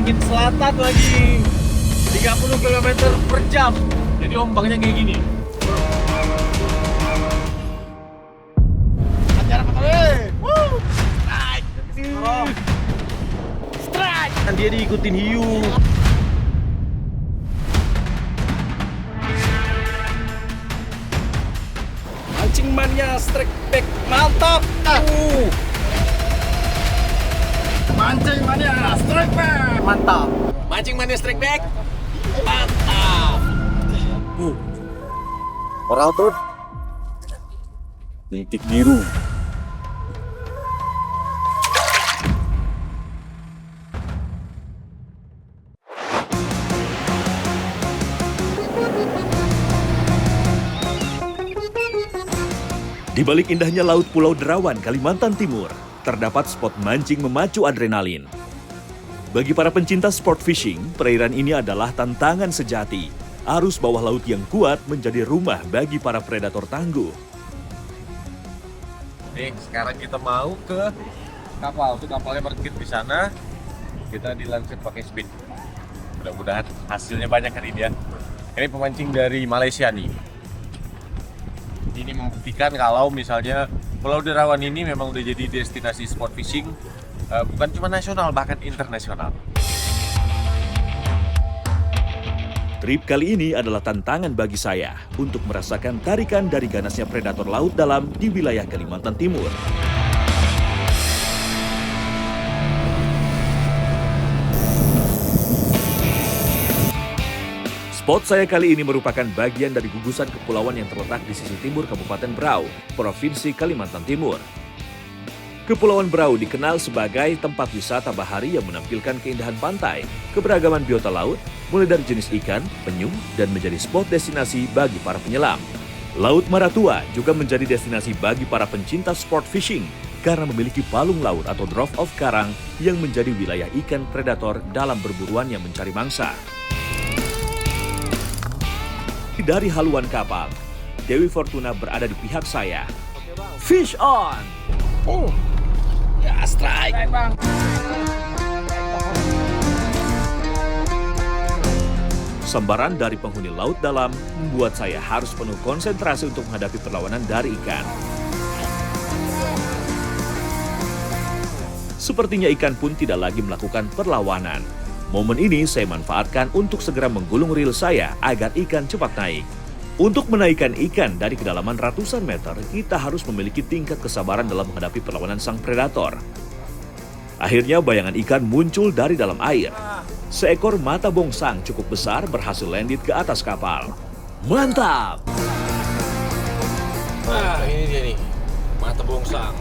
angin selatan lagi. 30 km per jam. Jadi ombaknya kayak gini. Ajar apa kali? Woo! Strike. Strike. Kan dia diikutin hiu. Mancing mania strike back mantap. Mancing mania strike back mantap. Mancing mania strike back mantap. Orang tuh titik biru. Di balik indahnya Laut Pulau Derawan, Kalimantan Timur, terdapat spot mancing memacu adrenalin. Bagi para pencinta sport fishing, perairan ini adalah tantangan sejati. Arus bawah laut yang kuat menjadi rumah bagi para predator tangguh. Nih, sekarang kita mau ke kapal. Tuh kapalnya parkir di sana. Kita dilansir pakai speed. Mudah-mudahan hasilnya banyak hari ini ya. Ini pemancing dari Malaysia nih. Ini membuktikan kalau misalnya Pulau Derawan ini memang udah jadi destinasi sport fishing, bukan cuma nasional, bahkan internasional. Trip kali ini adalah tantangan bagi saya untuk merasakan tarikan dari ganasnya predator laut dalam di wilayah Kalimantan Timur. Spot saya kali ini merupakan bagian dari gugusan kepulauan yang terletak di sisi timur Kabupaten Berau, Provinsi Kalimantan Timur. Kepulauan Berau dikenal sebagai tempat wisata bahari yang menampilkan keindahan pantai, keberagaman biota laut, mulai dari jenis ikan, penyu, dan menjadi spot destinasi bagi para penyelam. Laut Maratua juga menjadi destinasi bagi para pencinta sport fishing karena memiliki palung laut atau drop of karang yang menjadi wilayah ikan predator dalam berburuan yang mencari mangsa. Dari haluan kapal, Dewi Fortuna berada di pihak saya. Fish on! Ya, strike! Bang. Sambaran dari penghuni laut dalam membuat saya harus penuh konsentrasi untuk menghadapi perlawanan dari ikan. Sepertinya ikan pun tidak lagi melakukan perlawanan. Momen ini saya manfaatkan untuk segera menggulung reel saya agar ikan cepat naik. Untuk menaikkan ikan dari kedalaman ratusan meter, kita harus memiliki tingkat kesabaran dalam menghadapi perlawanan sang predator. Akhirnya bayangan ikan muncul dari dalam air. Seekor mata bongsang cukup besar berhasil landed ke atas kapal. Mantap! Nah, ini dia nih, mata bongsang.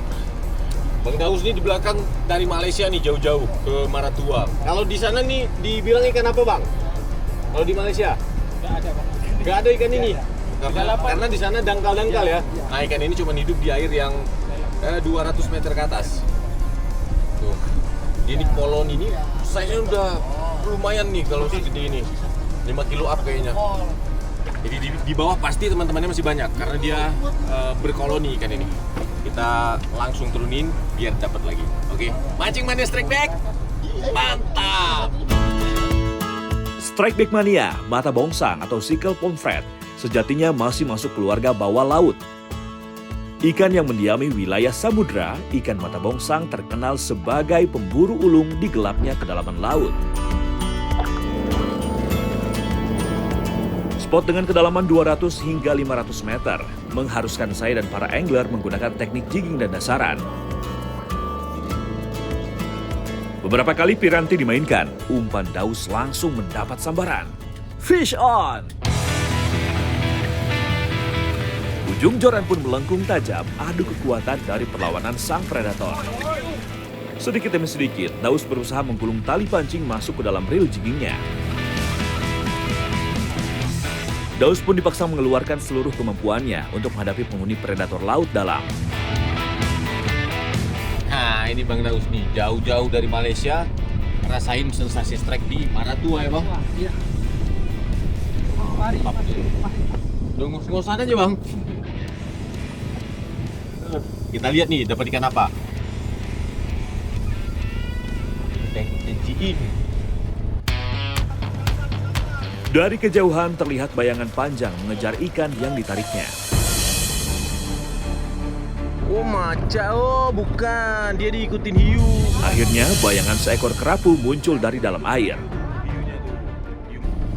Bang Daus ini di belakang dari Malaysia nih, jauh-jauh ke Maratua. Kalau di sana nih dibilang ikan apa, Bang? Kalau di Malaysia? Nggak ada, Bang. Nggak ada ikan ini? Karena di sana dangkal-dangkal ya. Nah, ikan ini cuma hidup di air yang 200 meter ke atas. Tuh. Ini polon ini size-nya udah lumayan nih kalau segede ini. 5 kilo up kayaknya. Jadi di bawah pasti teman-temannya masih banyak karena dia berkoloni ikan ini. Kita langsung turunin biar dapat lagi. Oke, mancing mania strike back. Mantap. Strike back mania, mata bongsang atau sickle pomfret, sejatinya masih masuk keluarga bawah laut. Ikan yang mendiami wilayah samudra, ikan mata bongsang terkenal sebagai pemburu ulung di gelapnya kedalaman laut. Spot dengan kedalaman 200 hingga 500 meter mengharuskan saya dan para angler menggunakan teknik jigging dan dasaran. Beberapa kali piranti dimainkan, umpan Daus langsung mendapat sambaran. Fish on! Ujung joran pun melengkung tajam, adu kekuatan dari perlawanan sang predator. Sedikit demi sedikit, Daus berusaha menggulung tali pancing masuk ke dalam reel jiggingnya. Daus pun dipaksa mengeluarkan seluruh kemampuannya untuk menghadapi penghuni predator laut dalam. Nah, ini Bang Daus nih, jauh-jauh dari Malaysia, rasain sensasi strike di Maratua ya, Bang? Iya. Udah ngos-ngosan aja, Bang. Kita lihat nih, dapat ikan apa? Teknik jigging. Dari kejauhan terlihat bayangan panjang mengejar ikan yang ditariknya. Oh maca, oh bukan, dia diikutin hiu. Akhirnya bayangan seekor kerapu muncul dari dalam air.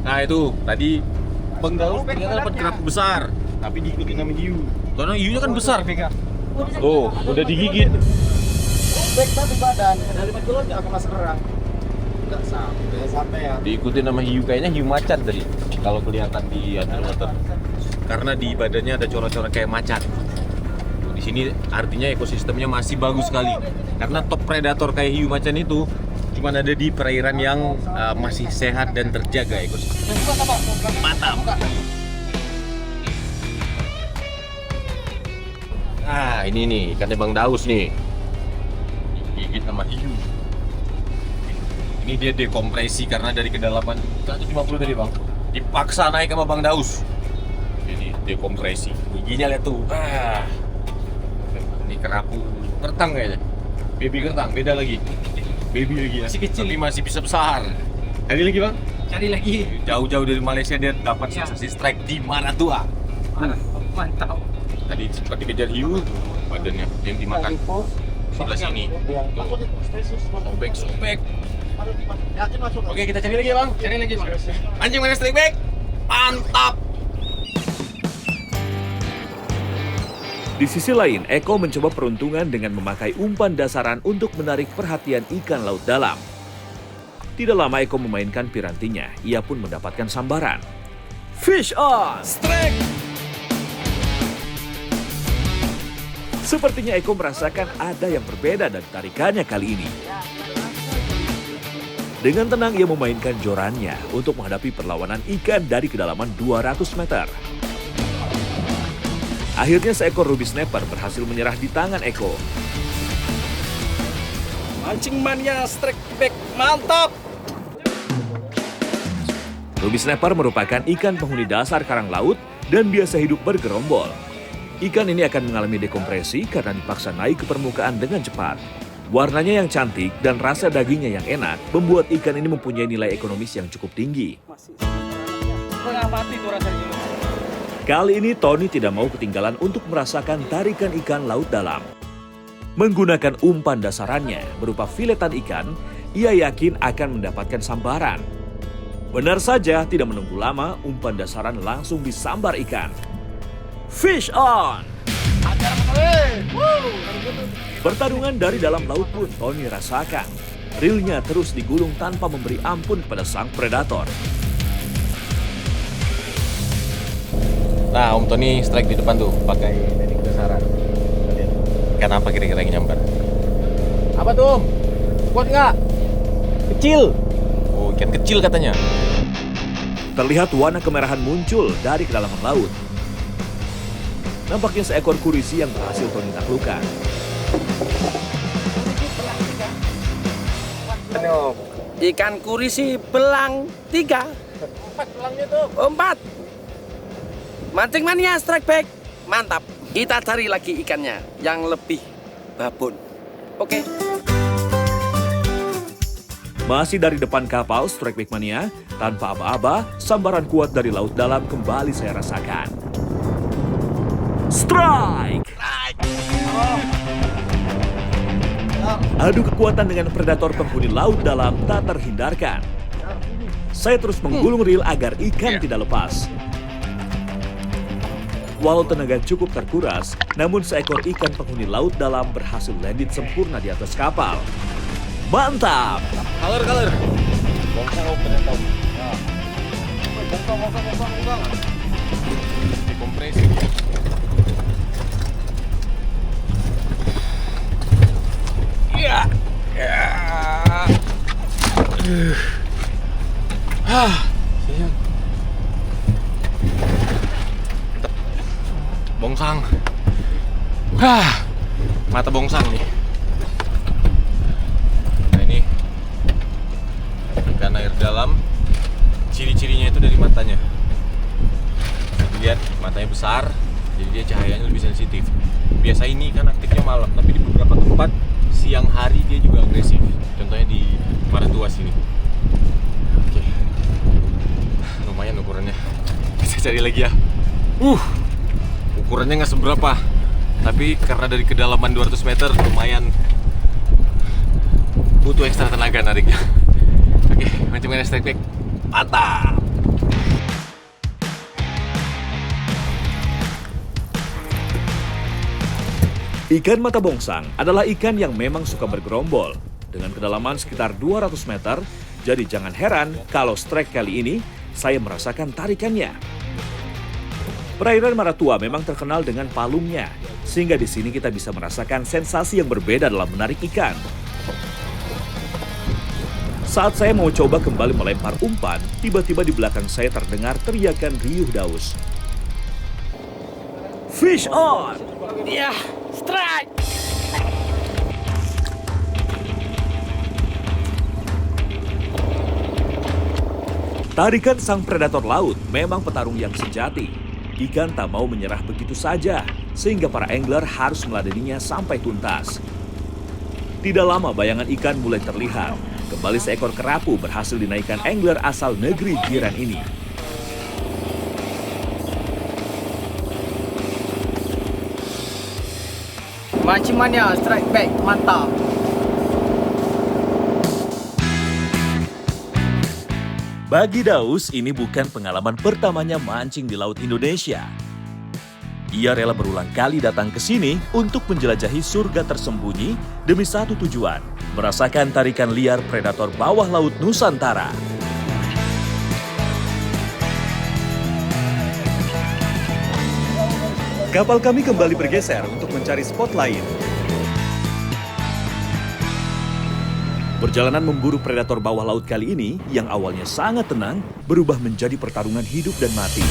Nah itu, tadi Bang Daus ternyata dapat kerapu besar, tapi diikutin sama hiu. Karena hiunya kan besar. Oh, udah digigit. Bek tapi badan dari 5 kilo nggak kena serang. Nggak sampai ya. Diikutin sama hiu, kayaknya hiu macan tadi. Kalau kelihatan di underwater. Karena di badannya ada corak-corak kayak macan. Di sini artinya ekosistemnya masih bagus sekali. Karena top predator kayak hiu macan itu cuma ada di perairan yang masih sehat dan terjaga ekosistem. Mantap. Ah, ini nih ikannya Bang Daus nih. Digigit sama hiu. Ini dia dekompresi karena dari kedalaman 150 tadi Bang. Dipaksa naik sama Bang Daus. Ini dekompresi. Giginya lihat tuh. Ah. Ini kerapu kertang kayaknya. Baby kertang, beda lagi. Baby lagi masih kecil, tapi masih bisa besar. Cari lagi Bang? Cari lagi. Jauh-jauh dari Malaysia dia dapat sensasi strike di Maratua. Mantap. Tadi sempat dikejar hiu, badannya yang dimakan. Sebelah sini. Sobek. Yakin masuk. Oke, kita cari lagi ya Bang. Cari lagi Bang. Anjing mana strike back? Mantap. Di sisi lain, Eko mencoba peruntungan dengan memakai umpan dasaran untuk menarik perhatian ikan laut dalam. Tidak lama Eko memainkan pirantinya, ia pun mendapatkan sambaran. Fish on! Strike! Sepertinya Eko merasakan ada yang berbeda dari tarikannya kali ini. Dengan tenang ia memainkan jorannya untuk menghadapi perlawanan ikan dari kedalaman 200 meter. Akhirnya seekor ruby snapper berhasil menyerah di tangan Eko. Mancing mania strike back mantap. Ruby snapper merupakan ikan penghuni dasar karang laut dan biasa hidup bergerombol. Ikan ini akan mengalami dekompresi karena dipaksa naik ke permukaan dengan cepat. Warnanya yang cantik dan rasa dagingnya yang enak membuat ikan ini mempunyai nilai ekonomis yang cukup tinggi. Kali ini Tony tidak mau ketinggalan untuk merasakan tarikan ikan laut dalam. Menggunakan umpan dasarannya berupa filetan ikan, ia yakin akan mendapatkan sambaran. Benar saja, tidak menunggu lama, umpan dasaran langsung disambar ikan. Fish on! Pertarungan dari dalam laut pun Tony rasakan. Reelnya terus digulung tanpa memberi ampun kepada sang predator. Nah, Om Tony strike di depan tuh pakai teknik dasaran. Ikan apa kira-kira yang nyambar? Apa tuh Om? Kuat nggak? Kecil. Oh, ikan kecil katanya. Terlihat warna kemerahan muncul dari kedalaman laut. Nampaknya seekor kurisi yang berhasil Tony taklukkan. Ikan kurisi belang 3. 4 belangnya tuh. 4. Mancing mania strike back mantap. Kita cari lagi ikannya yang lebih babon. Oke. Masih dari depan kapal Strike Back Mania, tanpa aba-aba, sambaran kuat dari laut dalam kembali saya rasakan. Strike! Adu kekuatan dengan predator penghuni laut dalam tak terhindarkan. Saya terus menggulung reel agar ikan tidak lepas. Walau tenaga cukup terkuras, namun seekor ikan penghuni laut dalam berhasil landed sempurna di atas kapal. Mantap! Color. Bongsang open ya, Tom. Bongsang. Dekompresi. Iya. Sayang. Mantap. Bongsang. Mata bongsang nih. Nah ini ikan air dalam. Ciri-cirinya itu dari matanya. Lihat matanya besar, jadi dia cahayanya lebih sensitif. Biasa ini kan aktifnya malam, tapi di beberapa tempat siang hari dia juga agresif. Contohnya di Maratua sini. Oke. Lumayan cari lagi ya. Ukurannya nggak seberapa, tapi karena dari kedalaman 200 meter lumayan butuh ekstra tenaga nariknya. Oke, mancing strike back. Mantap! Ikan mata bongsang adalah ikan yang memang suka bergerombol. Dengan kedalaman sekitar 200 meter, jadi jangan heran kalau strike kali ini saya merasakan tarikannya. Perairan Maratua memang terkenal dengan palungnya, sehingga di sini kita bisa merasakan sensasi yang berbeda dalam menarik ikan. Saat saya mau coba kembali melempar umpan, tiba-tiba di belakang saya terdengar teriakan riuh daus. Fish on! Ya, strike. Tarikan sang predator laut memang petarung yang sejati. Ikan tak mau menyerah begitu saja, sehingga para angler harus meladeninya sampai tuntas. Tidak lama bayangan ikan mulai terlihat. Kembali seekor kerapu berhasil dinaikkan angler asal negeri jiran ini. Mancing mania, strike back, mantap. Bagi Daus, ini bukan pengalaman pertamanya mancing di Laut Indonesia. Ia rela berulang kali datang ke sini untuk menjelajahi surga tersembunyi demi satu tujuan, merasakan tarikan liar predator bawah laut Nusantara. Kapal kami kembali bergeser untuk mencari spot lain. Perjalanan memburu predator bawah laut kali ini, yang awalnya sangat tenang, berubah menjadi pertarungan hidup dan mati.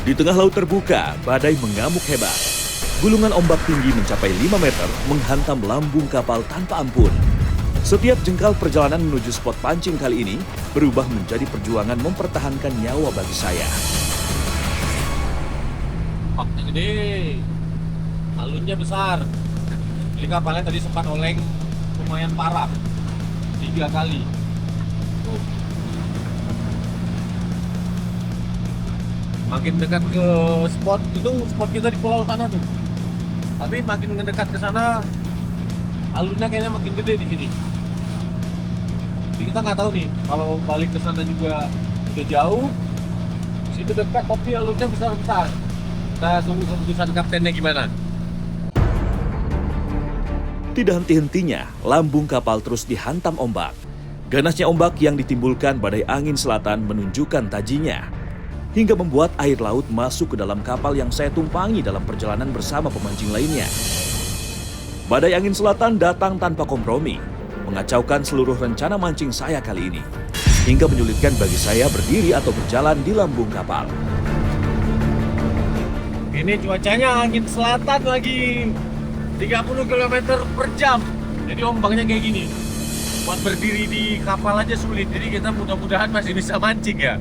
Di tengah laut terbuka, badai mengamuk hebat. Gulungan ombak tinggi mencapai 5 meter menghantam lambung kapal tanpa ampun. Setiap jengkal perjalanan menuju spot pancing kali ini berubah menjadi perjuangan mempertahankan nyawa bagi saya. Ombaknya gede, alunnya besar. Jadi kapalnya tadi sempat oleng lumayan parah, 3 kali. Makin dekat ke spot kita di pulau sana tuh. Tapi makin mendekat ke sana, alunnya kayaknya makin gede di sini. Jadi kita nggak tahu nih, kalau balik ke sana juga udah jauh, di situ dekat tapi alunnya besar-besar. Kita tunggu keputusan kaptennya gimana. Tidak henti-hentinya, lambung kapal terus dihantam ombak. Ganasnya ombak yang ditimbulkan badai angin selatan menunjukkan tajinya, hingga membuat air laut masuk ke dalam kapal yang saya tumpangi dalam perjalanan bersama pemancing lainnya. Badai angin selatan datang tanpa kompromi, mengacaukan seluruh rencana mancing saya kali ini, hingga menyulitkan bagi saya berdiri atau berjalan di lambung kapal. Ini cuacanya angin selatan lagi, 30 km per jam. Jadi ombaknya kayak gini. Buat berdiri di kapal aja sulit, jadi kita mudah-mudahan masih bisa mancing ya.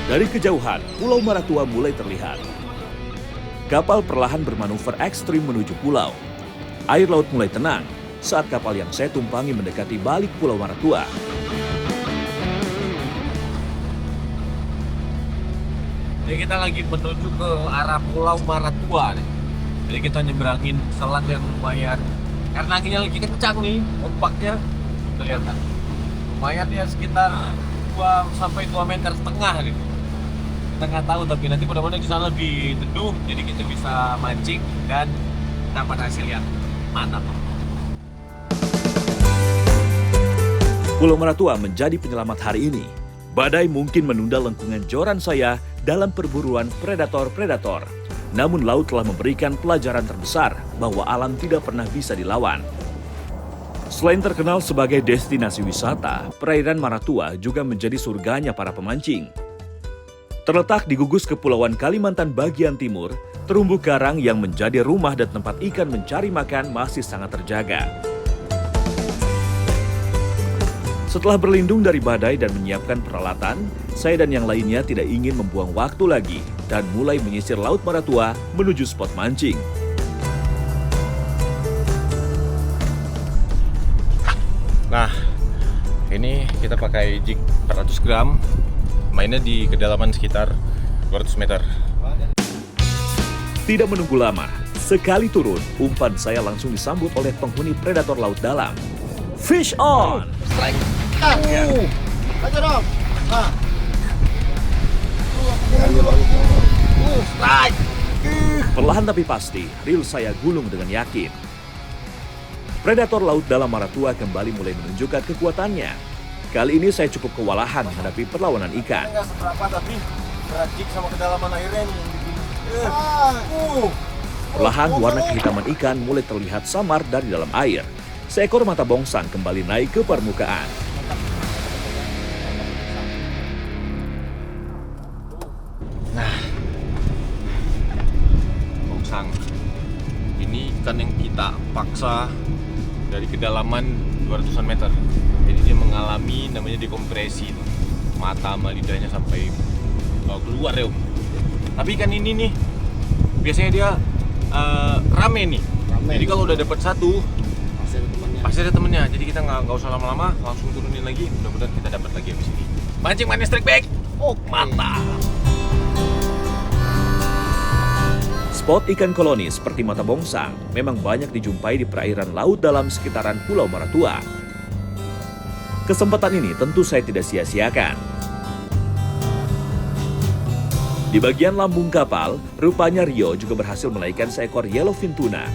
Dari kejauhan, Pulau Maratua mulai terlihat. Kapal perlahan bermanuver ekstrim menuju pulau. Air laut mulai tenang saat kapal yang saya tumpangi mendekati balik Pulau Maratua. Jadi kita lagi menuju ke arah Pulau Maratua nih. Jadi kita nyeberangin selat yang lumayan. Karena anginnya lagi kencang nih, ombaknya kelihatan. Lumayan ya sekitar 2-2,5 meter nih. Kita nggak tahu, tapi nanti mudah-mudahan di sana lebih teduh, jadi kita bisa mancing dan dapat hasil yang mantap. Pulau Maratua menjadi penyelamat hari ini. Badai mungkin menunda lengkungan joran saya dalam perburuan predator-predator. Namun laut telah memberikan pelajaran terbesar bahwa alam tidak pernah bisa dilawan. Selain terkenal sebagai destinasi wisata, perairan Maratua juga menjadi surganya para pemancing. Terletak di gugus Kepulauan Kalimantan bagian timur, terumbu karang yang menjadi rumah dan tempat ikan mencari makan masih sangat terjaga. Setelah berlindung dari badai dan menyiapkan peralatan, saya dan yang lainnya tidak ingin membuang waktu lagi dan mulai menyisir Laut Maratua menuju spot mancing. Nah, ini kita pakai jig 400 gram, mainnya di kedalaman sekitar 200 meter. Tidak menunggu lama, sekali turun, umpan saya langsung disambut oleh penghuni predator laut dalam. Fish on! Strike. Aja dong. Nah. Strike. Perlahan tapi pasti, reel saya gulung dengan yakin. Predator laut dalam Maratua kembali mulai menunjukkan kekuatannya. Kali ini saya cukup kewalahan menghadapi perlawanan ikan. Nggak seberapa tapi berat jig sama kedalaman airnya nih yang bikin. Perlahan warna kehitaman ikan mulai terlihat samar dari dalam air. Seekor mata bongsang kembali naik ke permukaan. Bongsang. Ini ikan yang kita paksa dari kedalaman 200-an meter. Jadi dia mengalami namanya dekompresi. Mata sama lidahnya sampai keluar ya, Om. Tapi ikan ini nih biasanya dia rame nih. Jadi kalau udah dapat satu pasti ada temennya. Jadi kita nggak usah lama-lama, langsung turunin lagi. Mudah-mudahan kita dapat lagi habis ini. Mancing manis strike back. Mantap. Spot ikan koloni seperti mata bongsang memang banyak dijumpai di perairan laut dalam sekitaran Pulau Maratua. Kesempatan ini tentu saya tidak sia-siakan. Di bagian lambung kapal, rupanya Rio juga berhasil menaikkan seekor yellowfin tuna.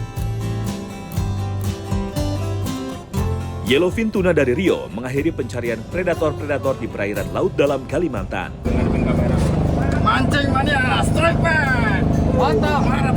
Yellowfin tuna dari Rio mengakhiri pencarian predator-predator di perairan laut dalam Kalimantan. Mancing mania, strike back. Mantap, harap